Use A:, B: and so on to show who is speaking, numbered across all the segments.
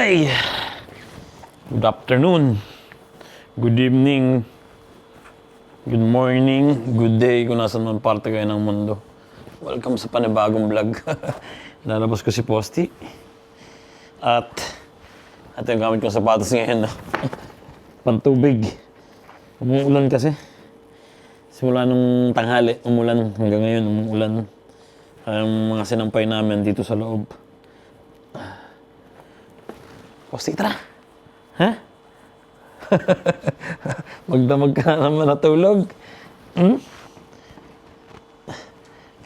A: Ay! Good afternoon. Good evening. Good morning. Good day kung nasan man parte kayo ng mundo. Welcome sa panibagong vlog. Lalabas ko si Posty. At ito yung gamit kong sapatos ngayon. No? Pantubig. Umuulan kasi. Simula nung tanghali, umulan. Hanggang ngayon, umuulan. Ang mga sinampay namin dito sa loob. Posty, tara! Ha? Magdamag ka naman natulog.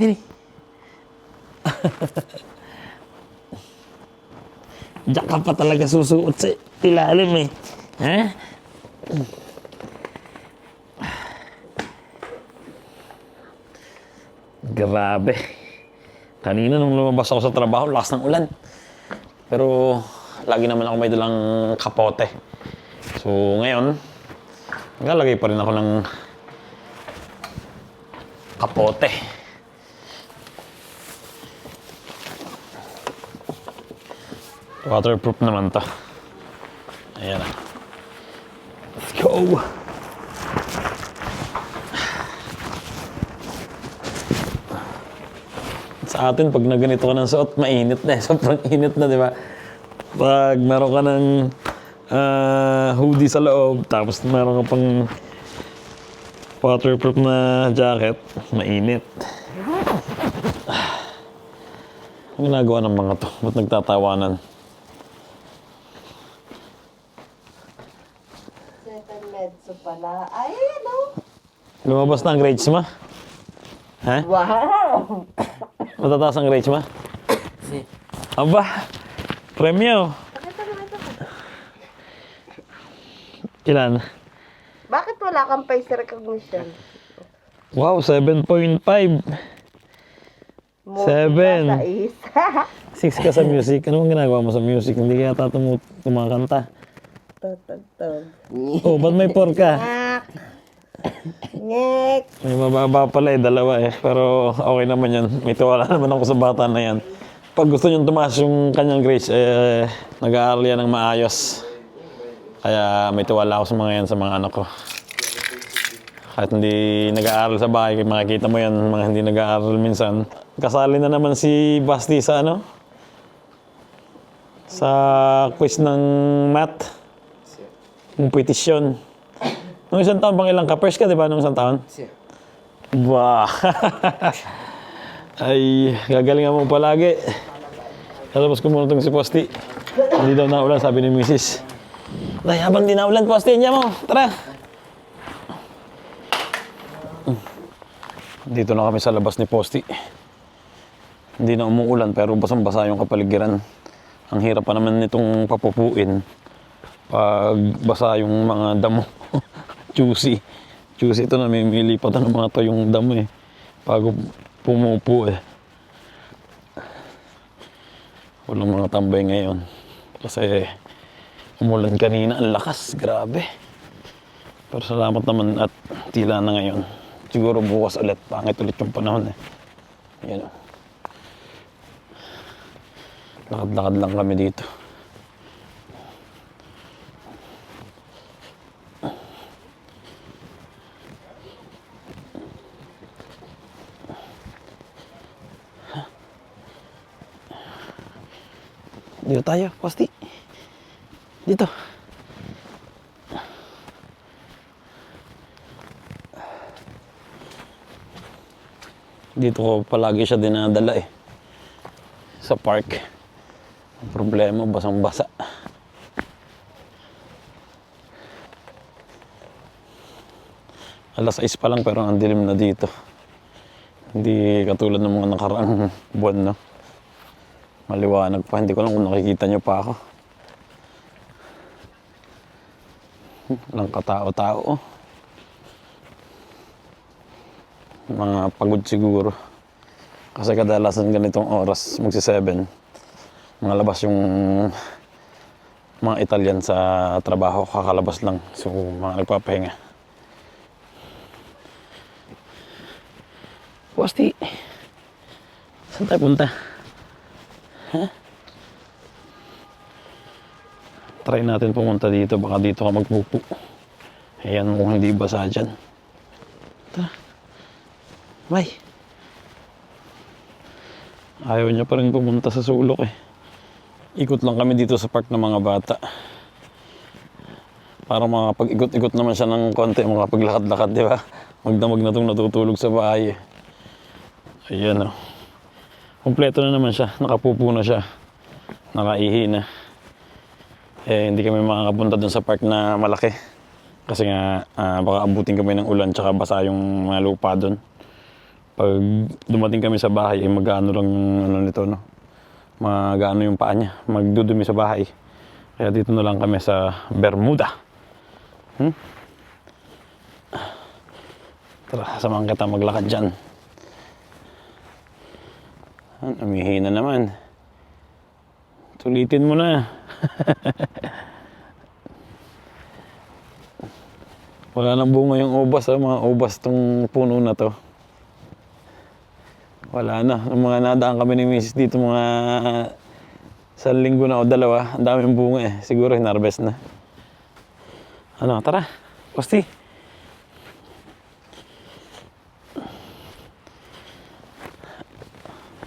A: Bini. Diyan ka pa talaga susuot sa ilalim eh. Ha? Grabe. Kanina nung lumabas ako sa trabaho, lakas ng ulan. Pero lagi naman ako may dalang kapote. So ngayon, naglalagay pa rin ako ng kapote. Waterproof naman to. Ayan na. Let's go! Sa atin, pag naganito ka ng suot, mainit na eh. Sobrang init na, di ba? Pag meron ka ng hoodie sa loob, tapos meron ka pang waterproof na jacket, mainit. Ang ginagawa ng mga to? Ba't nagtatawanan?
B: Second medso pala. Ay, ano?
A: Lumabas na ang grades mo? Ha?
B: Wow!
A: Matataas ang grades mo? Aba! Premyo! Ilan?
B: Bakit wala kang face recognition?
A: Wow, 7.5. 7.
B: Sa is.
A: 6 ka sa music. Ano ang ginagawa mo sa music? Hindi kaya kumakanta.
B: Tatagtag.
A: Oh, ba't may 4 ka?
B: Ngek!
A: May mababa pala eh, 2 eh. Pero okay naman yan. May tiwala naman ako sa bata na yan. Pag gusto nyo tumaas yung kanyang grades, nag-aaral yan ng maayos. Kaya may tiwala ako sa mga yan, sa mga anak ko. Kahit hindi nag-aaral sa bahay, makikita mo yan, mga hindi nag-aaral minsan. Kasali na naman si Basti sa sa quiz ng math. Competition. Nung isang taon bang ilang ka? First ka, di ba? Nung isang taon? Bah! Ay, gagalingan mo palagi. Tapos kumunotong si Posty. Hindi daw naulan, sabi ni Mrs. Ay, habang di naulan, Posty, niya mo. Tara! Dito na kami sa labas ni Posty. Hindi na umuulan, pero basang-basa yung kapaligiran. Ang hirap pa naman nitong papupuin pag basa yung mga damo. Juicy. Juicy ito, namimili pa ito ng mga to yung damo eh. Bago pumupo eh. Walang mga tambay ngayon. Kasi umulan kanina, ang lakas, grabe. Pero salamat naman at tila na ngayon. Siguro bukas ulit, pangit ulit yung panahon eh. Yan o. Lakad-lakad lang kami dito. Dito tayo, Posty. Dito. Dito ko palagi siya dinadala eh. Sa park. Ang problema, basang-basa. Alas 6 pa lang pero ang dilim na dito. Hindi katulad ng mga nakaraang buwan, no? Maliwanag pa. Hindi ko lang kung nakikita nyo pa ako. Walang katao-tao. Mga pagod siguro. Kasi kadalasan ganitong oras, magsi-7. Mga labas yung mga Italian sa trabaho. Kakalabas lang. So, mga nagpapahinga. Posty, saan tayo punta? Ha? Try natin pumunta dito. Baka dito ka magpupo. Ayan, mukhang hindi basa dyan. Tara. May. Ayaw niya pa rin pumunta sa sulok eh. Ikot lang kami dito sa park ng mga bata. Para makapag-ikot-ikot naman siya ng konti. Makapaglakad-lakad, di ba? Magdamag na itong natutulog sa bahay eh. Ayan o. Kompleto na naman siya. Nakapupo na siya. Nakaihi na. Eh, hindi kami makakapunta dun sa park na malaki. Kasi nga, baka abutin kami ng ulan tsaka basa yung mga lupa dun. Pag dumating kami sa bahay, eh, mag-ano lang yung ano nito, no? Mag-ano yung paa niya. Magdudumi sa bahay. Kaya dito na lang kami sa Bermuda. Tara, samahan kita maglakad dyan. Umihi na naman. Tulitin mo na. Wala nang bunga yung ubas, mga ubas tong puno na to. Wala na. Nung mga nadaan kami ni Mrs. dito, mga isang linggo na o dalawa, ang daming bunga eh. Siguro hinarvest na. Ano, tara. Posti.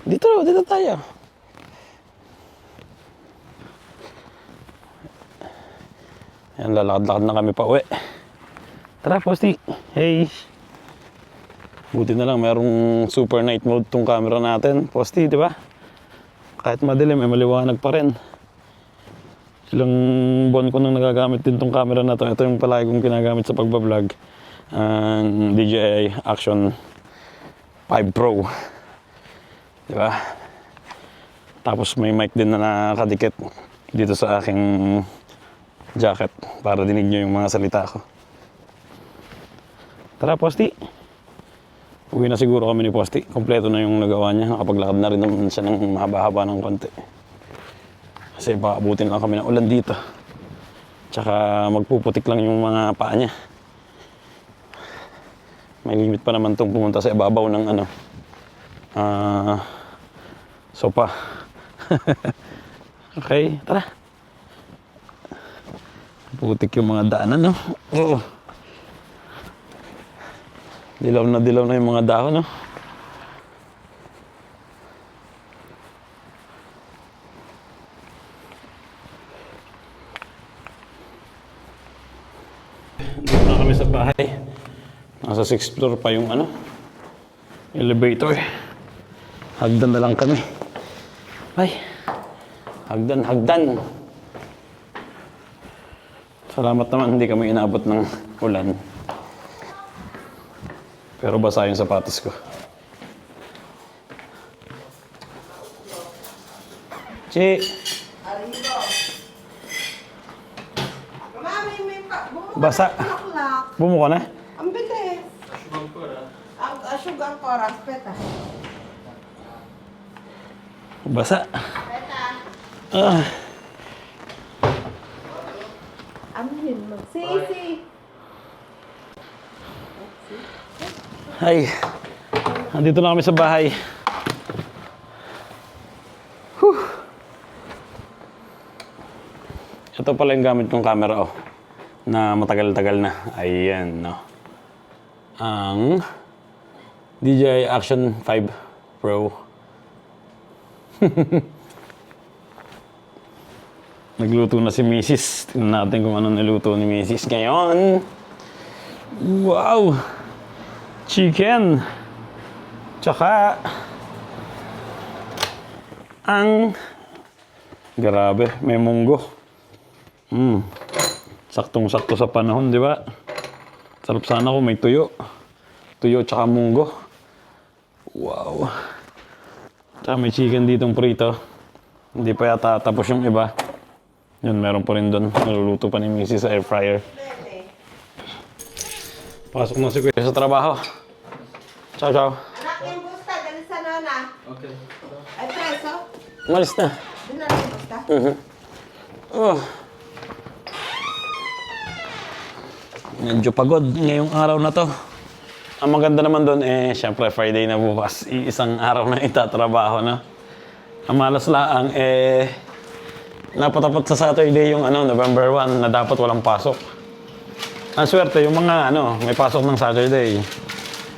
A: Dito tayo. Yan, lalakad-lakad na kami pa uwi. Tara, Posti. Hey. Buti na lang, mayroong super night mode tong camera natin. Posti, di ba? Kahit madilim, may maliwanag pa rin. Ilang buwan ko nang nagagamit din tong camera na to. Ito yung palagi kong ginagamit sa pagbablog. Ang DJI Action 5 Pro. Di ba? Tapos may mic din na nakadikit dito sa aking jacket para dinig nyo yung mga salita ko. Tara, Posti. Uwi na siguro kami ni Posti. Kompleto na yung nagawa niya. Nakapaglakad na rin naman siya ng mahaba-haba ng konti. Kasi baka abutin lang kami ng ulan dito. Tsaka magpuputik lang yung mga paa niya. May limit pa naman itong pumunta sa ibabaw ng ano. Sopa. Okay, tara. Putik yung mga daanan, no? Oo. Dilaw na yung mga dahon, no? Dito na kami sa bahay. Nasa 6th floor pa yung ano, elevator. Hagdan na lang kami. Ay, hagdan. Salamat naman, hindi kami inabot ng ulan. Pero basa yung sapatos ko. Chi!
B: Mami, may
A: Basa. Bumuka na?
B: Ang bilis. Ang sugar koras, peta.
A: Basa.
B: Peta.
A: Ah.
B: Amin mo. Sisi.
A: Ay, nandito na kami sa bahay. Whew. Ito pala yung gamit kong camera, oh, na matagal-tagal na. Ayan, no. Ang DJI Action 5 Pro. Nagluto na si Mrs. Tingnan natin kung ano niluto ni Mrs. ngayon. Wow! Chicken! Tsaka ang grabe, may munggo. Saktong-sakto sa panahon, di ba? Sarap sana kung may tuyo. Tuyo tsaka munggo. Wow! Tsaka may chicken ditong prito. Hindi pa yata tapos yung iba. Yun, meron pa rin doon. Naluluto pa ni Mrs. sa air fryer. Pasok na si Kuya sa trabaho. Ciao, ciao.
B: Anak yung busta, dali sa nona. Okay. Ay, preso.
A: Umalis na.
B: Doon na lang yung busta.
A: Oh. Medyo pagod ngayong araw na to. Ang maganda naman doon, syempre Friday na bukas. Isang araw na itatrabaho na. Ang malas laang, napatapat sa Saturday yung November 1 na dapat walang pasok. Ang swerte, yung mga may pasok ng Saturday.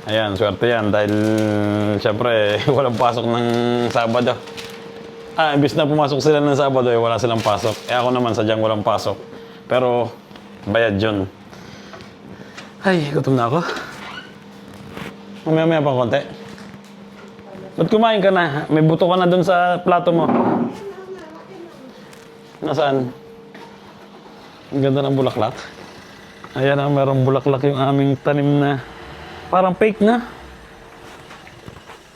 A: Ayan, swerte yan dahil syempre walang pasok ng Sabado. Imbis na pumasok sila ng Sabado, wala silang pasok. Ako naman sadyang walang pasok. Pero bayad yun. Ay, gutom na ako. Mamaya-maya pa konti. Ba't kumain ka na? May buto ka na dun sa plato mo. Nasaan? Ang ganda ng bulaklak. Ayan na, merong bulaklak yung aming tanim na parang fake na.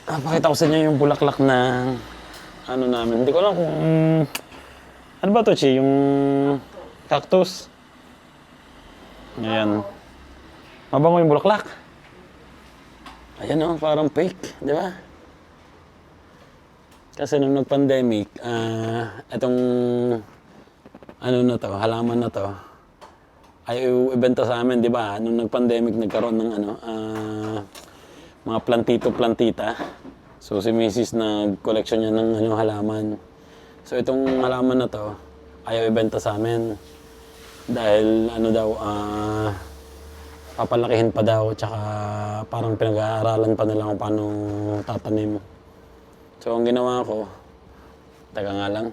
A: Pakita ko sa inyo yung bulaklak na namin. Hindi ko alam kung... ano ba to, Chi? Yung cactus. Ayan. Mabango yung bulaklak. Ayan o, parang fake. Di ba? Kasi nung nag-pandemic, itong na to, halaman na to, ay ibenta sa amin, di ba? Nung nag-pandemic, nagkaroon ng mga plantito-plantita. So si Mrs. nag-collection niya ng halaman. So itong halaman na to, ayaw ibenta sa amin. Dahil papalakihin pa daw, tsaka parang pinag-aaralan pa nila kung paano tatanim. So ang ginawa ko, teka nga lang,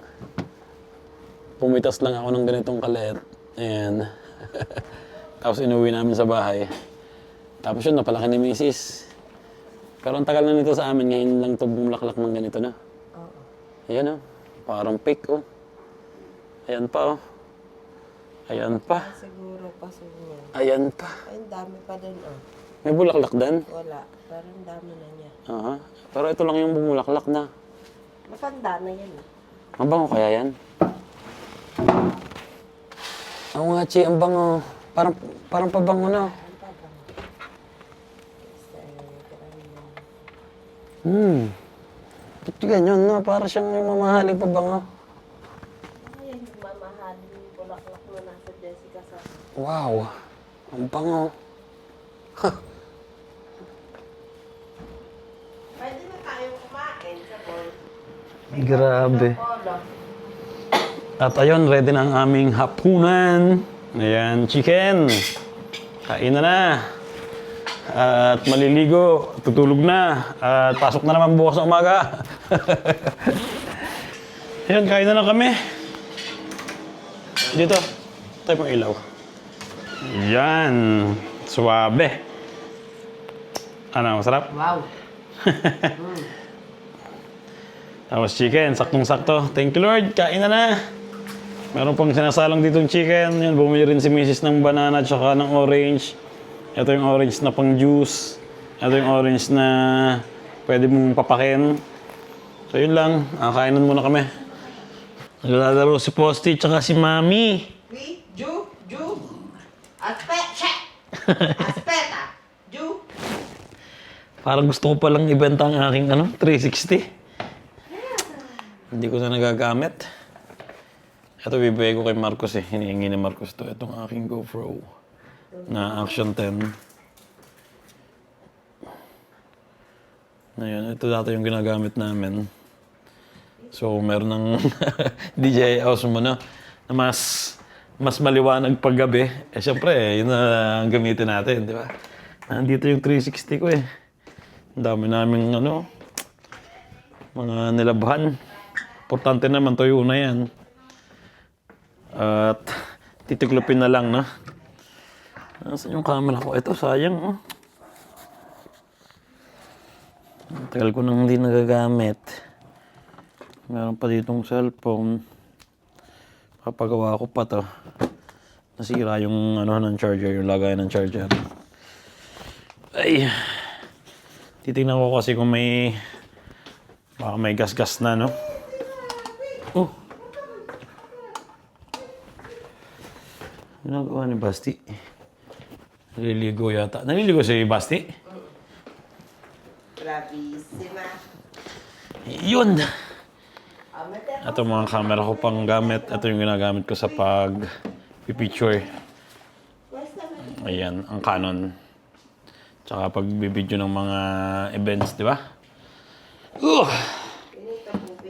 A: pumitas lang ako ng ganitong kaliit. Ayan. Tapos inuwi namin sa bahay. Tapos yun, napalaki ni Mrs. Pero ang tagal na nito sa amin, ngayon lang ito bumulaklak ng ganito na. Oo. Ayan parang fake Ayan pa Ayan pa.
B: Siguro pa siguro.
A: Ayan pa.
B: Ay, ang dami pa din
A: May bulaklak din?
B: Wala, pero ang dami na niya.
A: Pero ito lang yung bumulaklak na.
B: Matanda na yan
A: Mabango kaya yan? Oo nga, Chi, ang bango. Parang pabango na. Ba't ganyan na? Para siyang may mamahaling pabango.
B: Ay, yung mamahaling bulaklak na nasa Jessica sa...
A: Wow, ang bango.
B: Pwede na tayong kumain sa boy.
A: Grabe.
B: Polo.
A: At ayun, ready na ang aming hapunan. Ayan, chicken. Kain na. At maliligo, tutulog na. At pasok na naman bukas sa umaga. Ayan, kain na lang kami. Dito, tayo pang ilaw. Yan, suwabe. Ano, masarap?
B: Wow.
A: Tapos chicken, saktong-sakto. Thank you Lord, kain na. Meron pang sinasalang ditong chicken. Yan, bumili rin si Mrs. ng banana at saka ng orange. Ito yung orange na pang juice. Ito yung orange na pwede mong papakin. So yun lang, kainan muna kami. Naglalaro si Posty at saka si Mami.
B: Ju. Aspeta. Ju.
A: Parang gusto ko palang ibenta ang aking 360. Hindi ko na nagagamit. Ito bibigay ko kay Marcos Hinihingi ni Marcos to. Itong aking GoPro na Action 10. Ngayon, ito dati yung ginagamit namin. So, meron ng DJI Osmo na mas maliwanag paggabi. Siyempre, yun na ang gamitin natin, di ba? Nandito yung 360 ko Ang dami naming mga nilabhan. Importante naman, tuyo na yan. At titiklopin na lang, no? Nasaan yung camera ko? Ito, sayang, Tagal ko nang hindi nagagamit. Meron pa ditong cellphone. Papagawa ko pa to. Nasira yung ng charger, yung lagay ng charger. Ay. Titingnan ko kasi kung baka may gas-gas na, no? Oh. Ginagawa ni Basti. Naliligo yata. Naliligo si Basti?
B: Bravissima.
A: Yun! Ito mga camera ko pang gamit. Ito yung ginagamit ko sa pag-picture. Ayan, ang Canon. Tsaka pag-video ng mga events, di ba?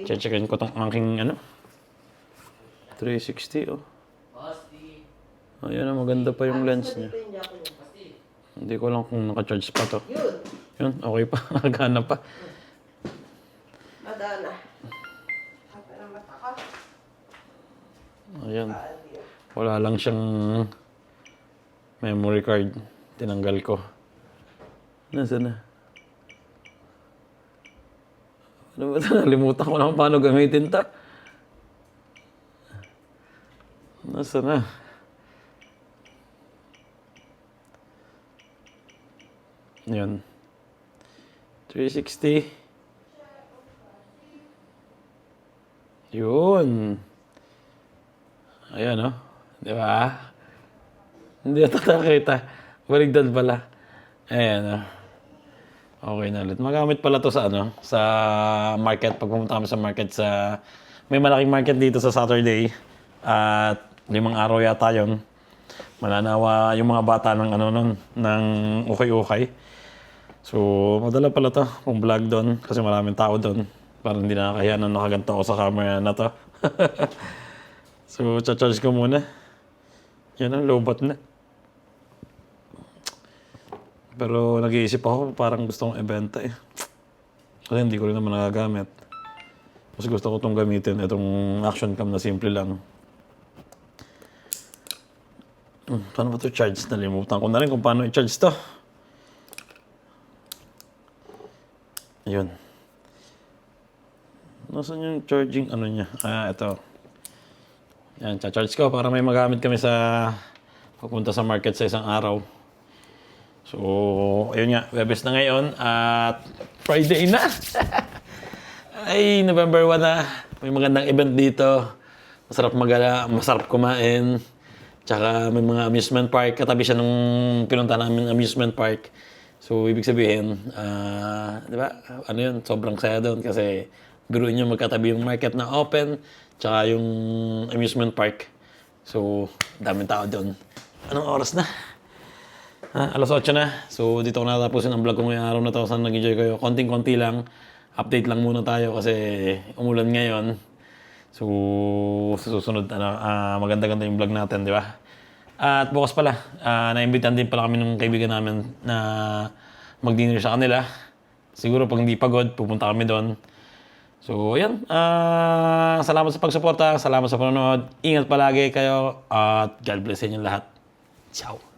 A: Checkin ko tong aking 360, oh. Ayan, maganda pa yung lens niya.
B: Ito yung jack niya.
A: Hindi ko lang kung naka-charge pa to.
B: Yun.
A: Yun, okay pa. Nagana pa.
B: Adana. Hapa ng mata ka.
A: Ayan. Wala lang siyang memory card. Tinanggal ko. Nasaan na? Ano ba ito? Nalimutan ko na kung paano gamitin ito. Nasaan na? Yun. 360. Yun. Ayan, oh. Di ba? Hindi ito nakita. Baligtad pala. Ayan, oh. Okay na ulit. Magamit pala to sa ano, sa market. Pag pumunta kami sa market sa... May malaking market dito sa Saturday. At 5 araw yata yun. Mananawa yung mga bata ng ano nun, ng ukay-ukay. So, madala pala to kung vlog doon kasi maraming tao doon. Parang hindi nakakahiya na nakaganto ako sa camera na to. So, cha-charge ko muna. Yan ang lowbat na. Pero nag-iisip ako, parang gusto kong ibenta eh. Kasi hindi ko rin naman nagagamit. Mas gusto ko itong gamitin, itong action cam na simple lang. Paano ba ito charge? Nalimutan ko na rin kung paano i-charge to. Ayun. Nasaan yung charging ano niya? Ito. Yan, cha-charge ko para may magamit kami sa pupunta sa market sa isang araw. So, ayun nga, Webes na ngayon at Friday na. Ay, November 1 na. May magandang event dito. Masarap magala, masarap kumain. Tsaka may mga amusement park. Katabi siya nung pinunta namin amusement park. So, ibig sabihin, di ba? Ano yun? Sobrang saya doon kasi biruin nyo magkatabi yung market na open tsaka yung amusement park. So, daming tao doon. Anong oras na? Alas 8 na. So, dito ko natapusin ang vlog ko ngayong araw na to. Sana nag-enjoy kayo. Konting-konti lang. Update lang muna tayo kasi umulan ngayon. So, sa susunod, maganda-ganda yung vlog natin, di ba? At bukas pala, naimbitahan din pala kami ng kaibigan namin na mag-dinner sa kanila. Siguro pag hindi pagod, pupunta kami doon. So, yan. Salamat sa pagsuporta. Salamat sa panonood. Ingat palagi kayo. At God bless sa inyo lahat. Ciao.